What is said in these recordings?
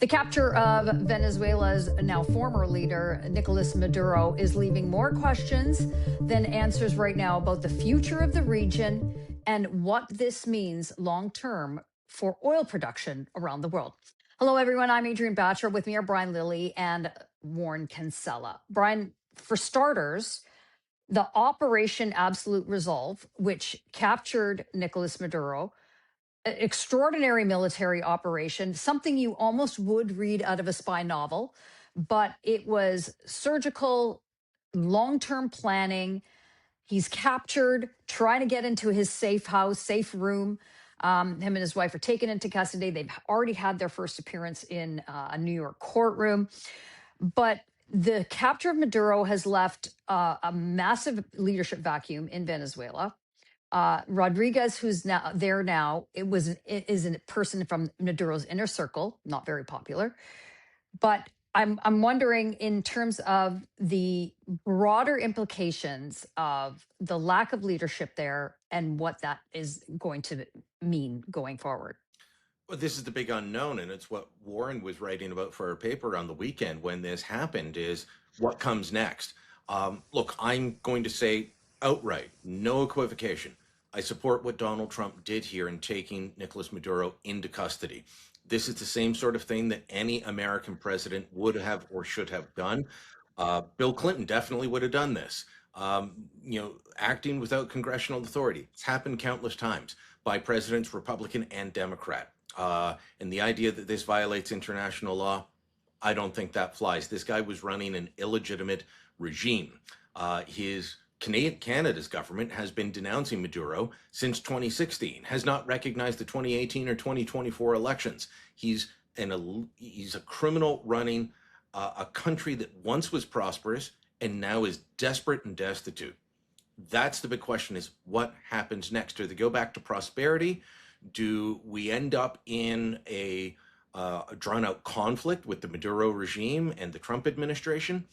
The capture of Venezuela's now former leader, Nicolas Maduro, is leaving more questions than answers right now about the future of the region and what this means long-term for oil production around the world. Hello, everyone. I'm Adrienne Batra. With me are Brian Lilley and Warren Kinsella. Brian, for starters, the Operation Absolute Resolve, which captured Nicolas Maduro, extraordinary military operation, something you almost would read out of a spy novel, but it was surgical, long-term planning. He's captured, trying to get into his safe house, safe room. Him and his wife are taken into custody. They've already had their first appearance in a New York courtroom. But the capture of Maduro has left a massive leadership vacuum in Venezuela. Rodriguez, who's now there now, is a person from Maduro's inner circle, not very popular. But I'm wondering, in terms of the broader implications of the lack of leadership there and what that is going to mean going forward. Well, this is the big unknown, and it's what Warren was writing about for her paper on the weekend when this happened, is what comes next. Look, I'm going to say outright, no equivocation, I support what Donald Trump did here in taking Nicolas Maduro into custody. This is the same sort of thing that any American president would have or should have done. Bill Clinton definitely would have done this. Acting without congressional authority. It's happened countless times by presidents, Republican and Democrat. And the idea that this violates international law, I don't think that flies. This guy was running an illegitimate regime. Canada's government has been denouncing Maduro since 2016, has not recognized the 2018 or 2024 elections. He's a criminal running a country that once was prosperous and now is desperate and destitute. That's the big question, is what happens next? Do they go back to prosperity? Do we end up in a drawn out conflict with the Maduro regime and the Trump administration?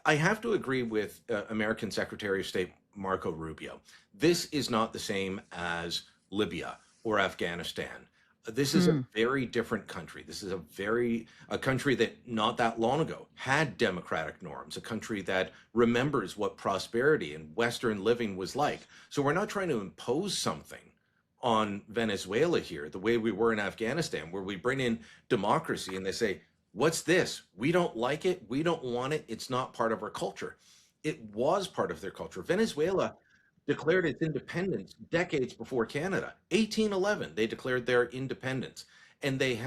I have to agree with American Secretary of State Marco Rubio. This is not the same as Libya or Afghanistan. This is a very different country. This is a country that not that long ago had democratic norms, a country that remembers what prosperity and Western living was like. So we're not trying to impose something on Venezuela here the way we were in Afghanistan, where we bring in democracy and they say, what's this? We don't like it. We don't want it. It's not part of our culture. It was part of their culture. Venezuela declared its independence decades before Canada. 1811, they declared their independence, and they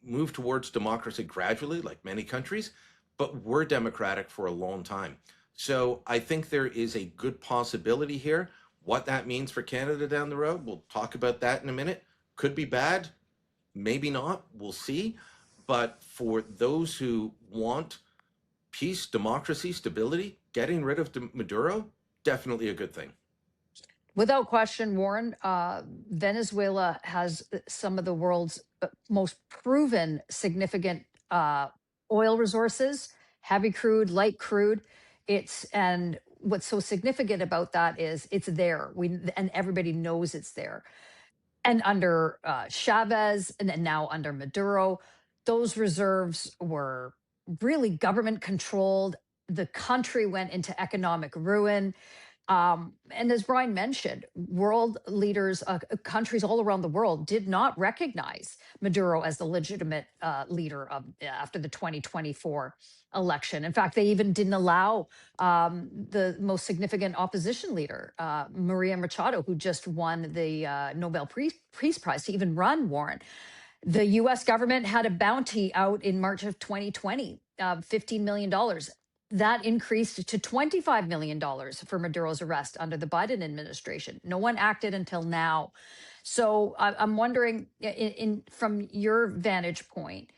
moved towards democracy gradually, like many countries, but were democratic for a long time. So I think there is a good possibility here. What that means for Canada down the road, we'll talk about that in a minute. Could be bad, maybe not, we'll see. But for those who want peace, democracy, stability, getting rid of Maduro, definitely a good thing. Without question, Warren, Venezuela has some of the world's most proven significant oil resources, heavy crude, light crude. And what's so significant about that is it's there. And everybody knows it's there. And under Chavez and now under Maduro, those reserves were really government controlled. The country went into economic ruin. And as Brian mentioned, world leaders, countries all around the world did not recognize Maduro as the legitimate leader after the 2024 election. In fact, they even didn't allow the most significant opposition leader, Maria Machado, who just won the Nobel Peace Prize, to even run, Warren. The U.S. government had a bounty out in March of 2020, $15 million. That increased to $25 million for Maduro's arrest under the Biden administration. No one acted until now. So I'm wondering, from your vantage point,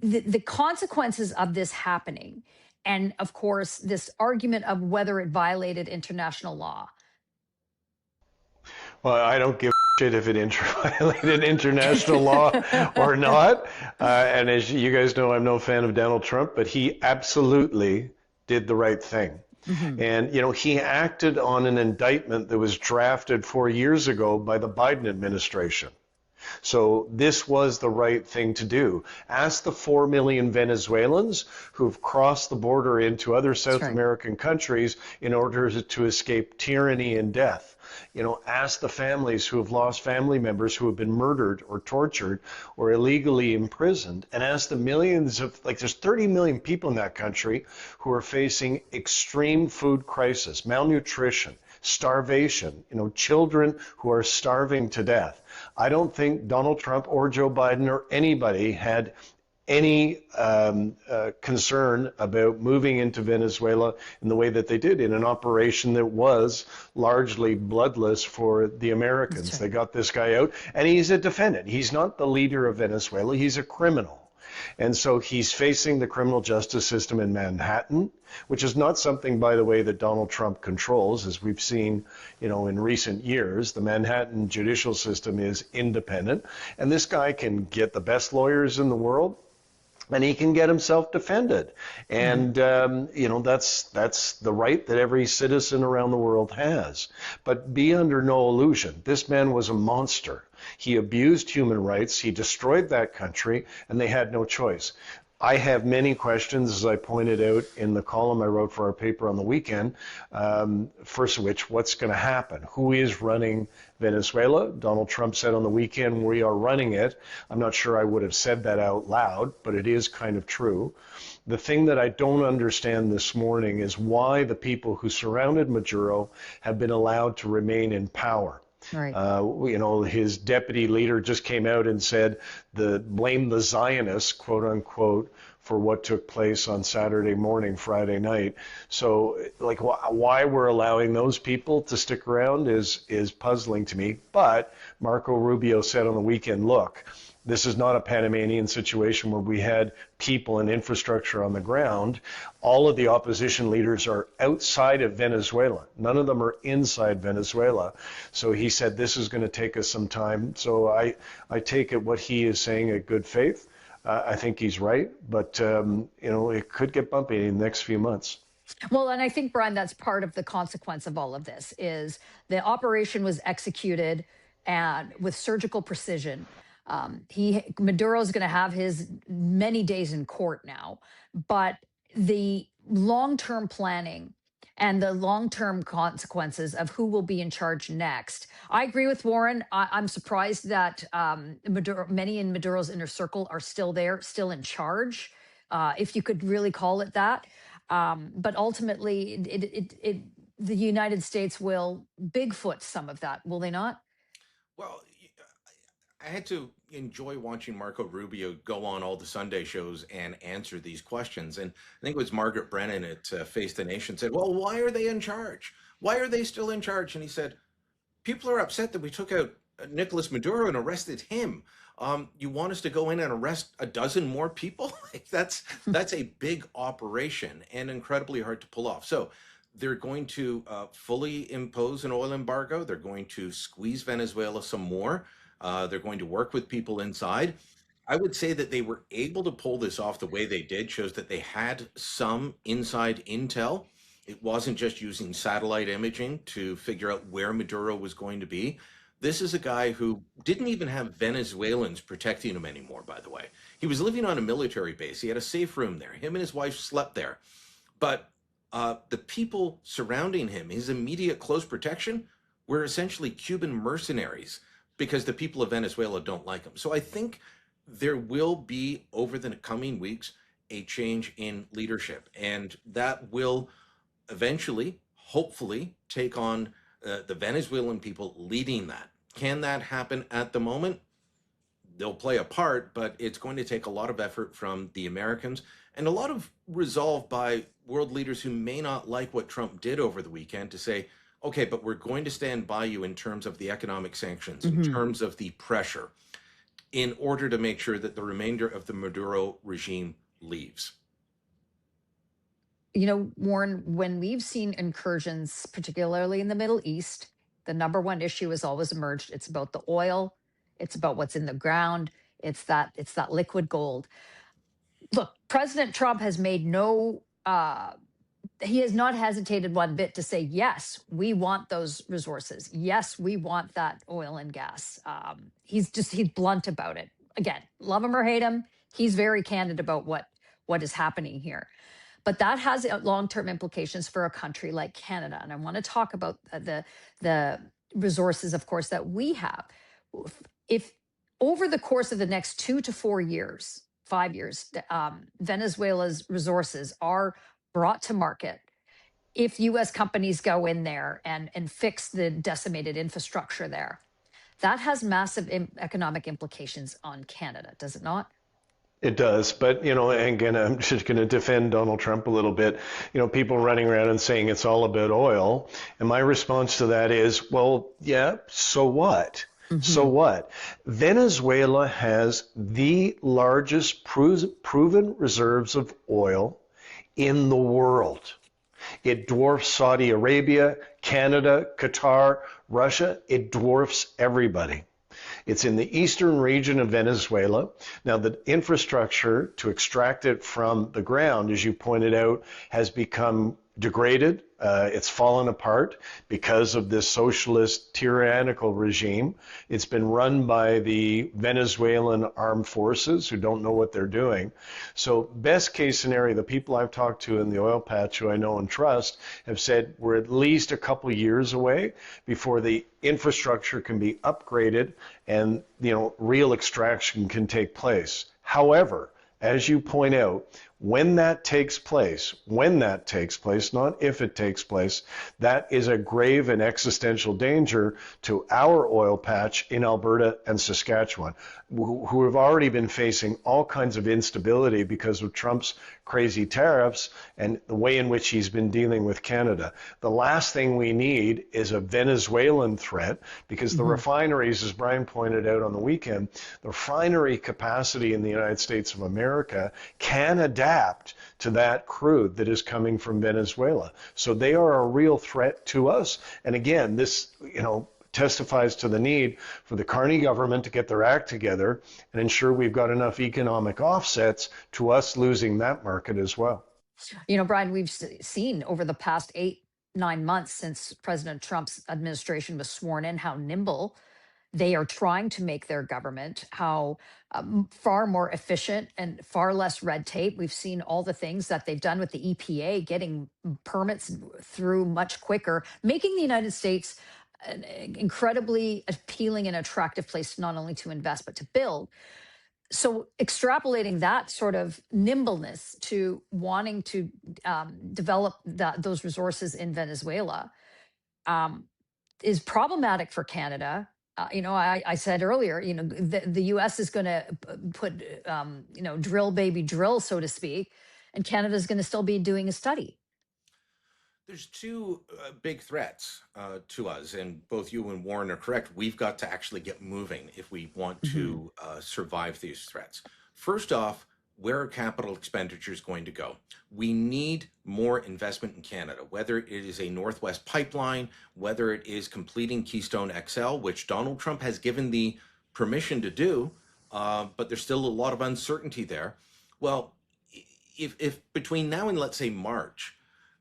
the consequences of this happening, and of course, this argument of whether it violated international law. Well, I don't give a shit if it violated international law or not. And as you guys know, I'm no fan of Donald Trump, but he absolutely did the right thing. Mm-hmm. And, he acted on an indictment that was drafted 4 years ago by the Biden administration. So this was the right thing to do. Ask the 4 million Venezuelans who've crossed the border into other That's South right. American countries in order to escape tyranny and death. Ask the families who have lost family members who have been murdered or tortured or illegally imprisoned, and ask the millions of, there's 30 million people in that country who are facing extreme food crisis, malnutrition, starvation, children who are starving to death. I don't think Donald Trump or Joe Biden or anybody had any concern about moving into Venezuela in the way that they did, in an operation that was largely bloodless for the Americans. Right. They got this guy out, and he's a defendant. He's not the leader of Venezuela. He's a criminal. And so he's facing the criminal justice system in Manhattan, which is not something, by the way, that Donald Trump controls, as we've seen, in recent years. The Manhattan judicial system is independent, and this guy can get the best lawyers in the world, and he can get himself defended. And, that's the right that every citizen around the world has. But be under no illusion. This man was a monster. He abused human rights. He destroyed that country, and they had no choice. I have many questions, as I pointed out in the column I wrote for our paper on the weekend. First of which, what's going to happen? Who is running Venezuela? Donald Trump said on the weekend, we are running it. I'm not sure I would have said that out loud, but it is kind of true. The thing that I don't understand this morning is why the people who surrounded Maduro have been allowed to remain in power. Right. His deputy leader just came out and said, blame the Zionists, quote unquote, for what took place on Saturday morning, Friday night. So, why we're allowing those people to stick around is puzzling to me. But Marco Rubio said on the weekend, look, this is not a Panamanian situation where we had people and infrastructure on the ground. All of the opposition leaders are outside of Venezuela. None of them are inside Venezuela. So he said this is going to take us some time. So I take it what he is saying in good faith. I think he's right, but it could get bumpy in the next few months. Well, and I think, Brian, that's part of the consequence of all of this is the operation was executed and with surgical precision. Maduro's going to have his many days in court now, but the long-term planning and the long-term consequences of who will be in charge next. I agree with Warren. I'm surprised that many in Maduro's inner circle are still there, still in charge, if you could really call it that. But ultimately, the United States will Bigfoot some of that, will they not? Well, I had to enjoy watching Marco Rubio go on all the Sunday shows and answer these questions. And I think it was Margaret Brennan at Face the Nation said, well, why are they in charge? Why are they still in charge? And he said, people are upset that we took out Nicolas Maduro and arrested him. You want us to go in and arrest a dozen more people? That's a big operation and incredibly hard to pull off. So they're going to fully impose an oil embargo. They're going to squeeze Venezuela some more. They're going to work with people inside. I would say that they were able to pull this off the way they did shows that they had some inside intel. It wasn't just using satellite imaging to figure out where Maduro was going to be. This is a guy who didn't even have Venezuelans protecting him anymore, by the way. He was living on a military base. He had a safe room there. Him and his wife slept there. But the people surrounding him, his immediate close protection, were essentially Cuban mercenaries because the people of Venezuela don't like him. So I think there will be, over the coming weeks, a change in leadership. And that will eventually, hopefully, take on the Venezuelan people leading that. Can that happen at the moment? They'll play a part, but it's going to take a lot of effort from the Americans and a lot of resolve by world leaders who may not like what Trump did over the weekend to say, okay, but we're going to stand by you in terms of the economic sanctions, in terms of the pressure, in order to make sure that the remainder of the Maduro regime leaves. Warren, when we've seen incursions, particularly in the Middle East, the number one issue has always emerged. It's about the oil. It's about what's in the ground. It's that liquid gold. Look, President Trump has made no he has not hesitated one bit to say, yes, we want those resources. Yes, we want that oil and gas. He's blunt about it. Again, love him or hate him, he's very candid about what is happening here. But that has long-term implications for a country like Canada. And I want to talk about the resources, of course, that we have. If over the course of the next 2 to 4 years, 5 years, Venezuela's resources are brought to market, if US companies go in there and fix the decimated infrastructure there, that has massive economic implications on Canada, does it not? It does, but again, I'm just going to defend Donald Trump a little bit. People running around and saying it's all about oil, and my response to that is, well, yeah, so what? So what? Venezuela has the largest proven reserves of oil in the world. It dwarfs Saudi Arabia, Canada, Qatar, Russia. It dwarfs everybody. It's in the eastern region of Venezuela. Now, the infrastructure to extract it from the ground, as you pointed out, has become degraded. It's fallen apart because of this socialist tyrannical regime. It's been run by the Venezuelan armed forces who don't know what they're doing. So best case scenario, the people I've talked to in the oil patch who I know and trust have said we're at least a couple years away before the infrastructure can be upgraded and real extraction can take place. However, as you point out, when that takes place, not if it takes place, that is a grave and existential danger to our oil patch in Alberta and Saskatchewan, who have already been facing all kinds of instability because of Trump's crazy tariffs and the way in which he's been dealing with Canada. The last thing we need is a Venezuelan threat, because the refineries, as Brian pointed out on the weekend, the refinery capacity in the United States of America can adapt to that crude that is coming from Venezuela. So they are a real threat to us. And again, this, testifies to the need for the Carney government to get their act together and ensure we've got enough economic offsets to us losing that market as well. Brian, we've seen over the past 8-9 months since President Trump's administration was sworn in, how nimble they are trying to make their government, how far more efficient and far less red tape. We've seen all the things that they've done with the EPA, getting permits through much quicker, making the United States an incredibly appealing and attractive place not only to invest, but to build. So extrapolating that sort of nimbleness to wanting to develop those resources in Venezuela is problematic for Canada. I said earlier, the U.S. is going to put, drill baby drill, so to speak, and Canada is going to still be doing a study. There's two big threats to us, and both you and Warren are correct. We've got to actually get moving if we want to survive these threats. First off, where are capital expenditures going to go? We need more investment in Canada, whether it is a Northwest pipeline, whether it is completing Keystone XL, which Donald Trump has given the permission to do, but there's still a lot of uncertainty there. Well, if between now and let's say March,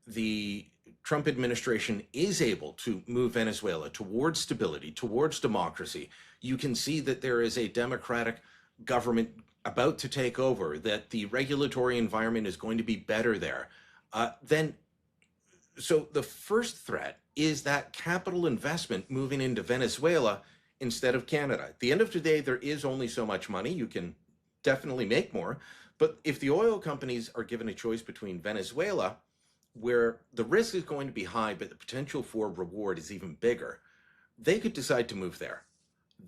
the Trump administration is able to move Venezuela towards stability, towards democracy, you can see that there is a democratic government about to take over, that the regulatory environment is going to be better there. So the first threat is that capital investment moving into Venezuela instead of Canada. At the end of the day, there is only so much money. You can definitely make more. But if the oil companies are given a choice between Venezuela, where the risk is going to be high, but the potential for reward is even bigger, they could decide to move there.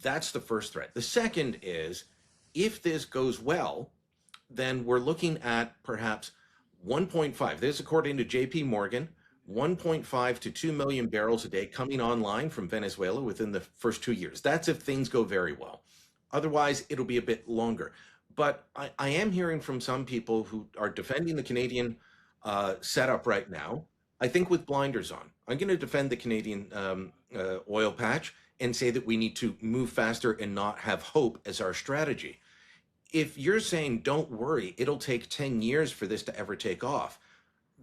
That's the first threat. The second is, if this goes well, then we're looking at perhaps 1.5, this according to JP Morgan, 1.5 to 2 million barrels a day coming online from Venezuela within the first 2 years. That's if things go very well. Otherwise, it'll be a bit longer. But I am hearing from some people who are defending the Canadian setup right now, I think with blinders on. I'm going to defend the Canadian oil patch and say that we need to move faster and not have hope as our strategy. If you're saying, don't worry, it'll take 10 years for this to ever take off,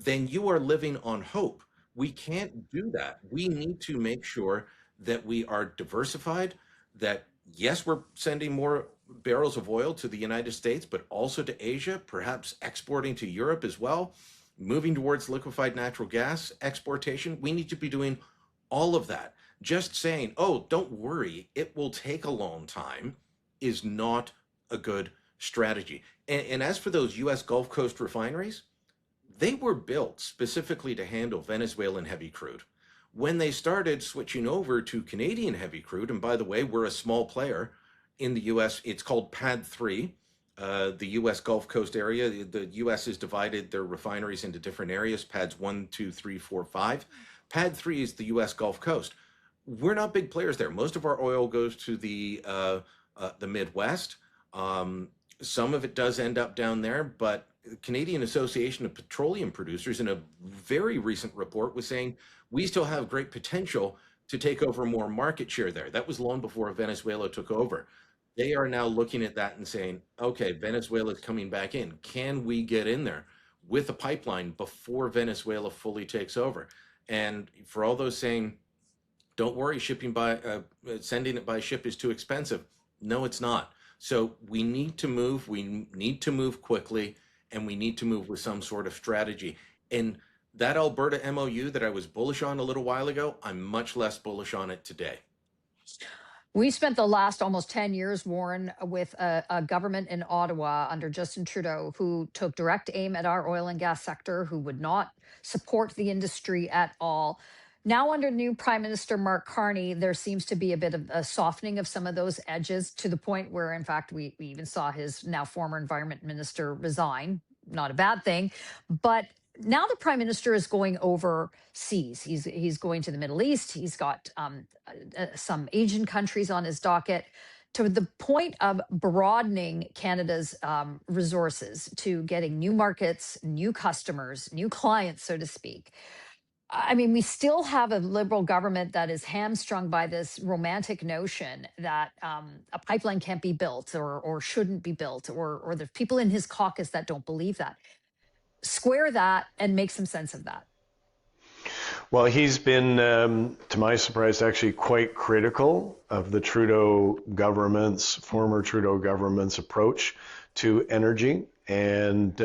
then you are living on hope. We can't do that. We need to make sure that we are diversified, that yes, we're sending more barrels of oil to the United States, but also to Asia, perhaps exporting to Europe as well, moving towards liquefied natural gas exportation. We need to be doing all of that. Just saying, oh, don't worry, it will take a long time is not a good strategy. And as for those US Gulf Coast refineries, they were built specifically to handle Venezuelan heavy crude. When they started switching over to Canadian heavy crude, and by the way, we're a small player in the US, it's called PAD 3, the US Gulf Coast area. The US has divided their refineries into different areas, PADs 1, 2, 3, 4, 5. PAD 3 is the US Gulf Coast. We're not big players there. Most of our oil goes to the Midwest. Some of it does end up down there, but the Canadian Association of Petroleum Producers in a very recent report was saying we still have great potential to take over more market share there. That was long before Venezuela took over. They are now looking at that and saying, okay, Venezuela is coming back in. Can we get in there with a pipeline before Venezuela fully takes over? And for all those saying, don't worry, sending it by ship is too expensive. No, it's not. So we need to move. We need to move quickly, and we need to move with some sort of strategy. And that Alberta MOU that I was bullish on a little while ago, I'm much less bullish on it today. We spent the last almost 10 years, Warren, with a government in Ottawa under Justin Trudeau who took direct aim at our oil and gas sector, who would not support the industry at all. Now, under new Prime Minister Mark Carney, there seems to be a bit of a softening of some of those edges to the point where, in fact, we even saw his now former environment minister resign. Not a bad thing. But now the prime minister is going overseas. He's going to the Middle East. He's got some Asian countries on his docket, to the point of broadening Canada's resources to getting new markets, new customers, new clients, so to speak. I mean, we still have a Liberal government that is hamstrung by this romantic notion that a pipeline can't be built or shouldn't be built, or there's people in his caucus that don't believe that. Square that and make some sense of that. Well, he's been, to my surprise, actually quite critical of the former Trudeau government's approach to energy. And,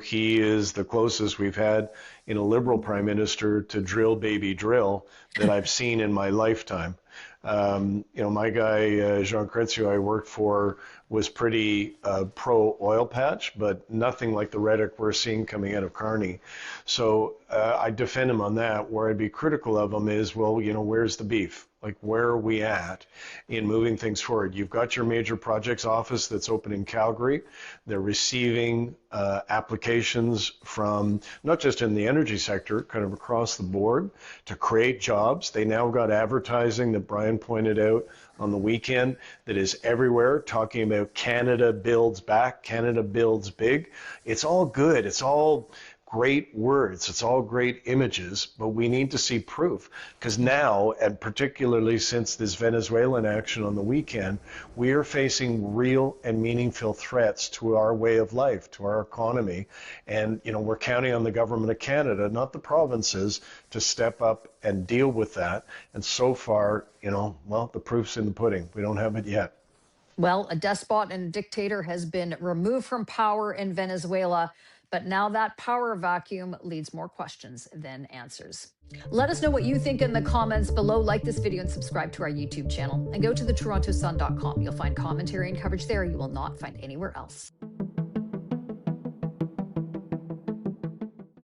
he is the closest we've had in a Liberal prime minister to drill, baby, drill that I've seen in my lifetime. My guy, Jean Chrétien, I worked for, was pretty pro oil patch, but nothing like the rhetoric we're seeing coming out of Carney. So I defend him on that. Where I'd be critical of him is, well, where's the beef? Like, where are we at in moving things forward? You've got your major projects office that's open in Calgary. They're receiving applications from not just in the energy sector, kind of across the board to create jobs. They now got advertising that Brian pointed out on the weekend that is everywhere, talking about Canada builds back, Canada builds big. It's all good. It's all great words. It's all great images, but we need to see proof, because now, and particularly since this Venezuelan action on the weekend, we are facing real and meaningful threats to our way of life, to our economy. And, we're counting on the government of Canada, not the provinces, to step up and deal with that. And so far, the proof's in the pudding. We don't have it yet. Well, a despot and a dictator has been removed from power in Venezuela, but now that power vacuum leads more questions than answers. Let us know what you think in the comments below. Like this video and subscribe to our YouTube channel, and go to thetorontosun.com. You'll find commentary and coverage there you will not find anywhere else.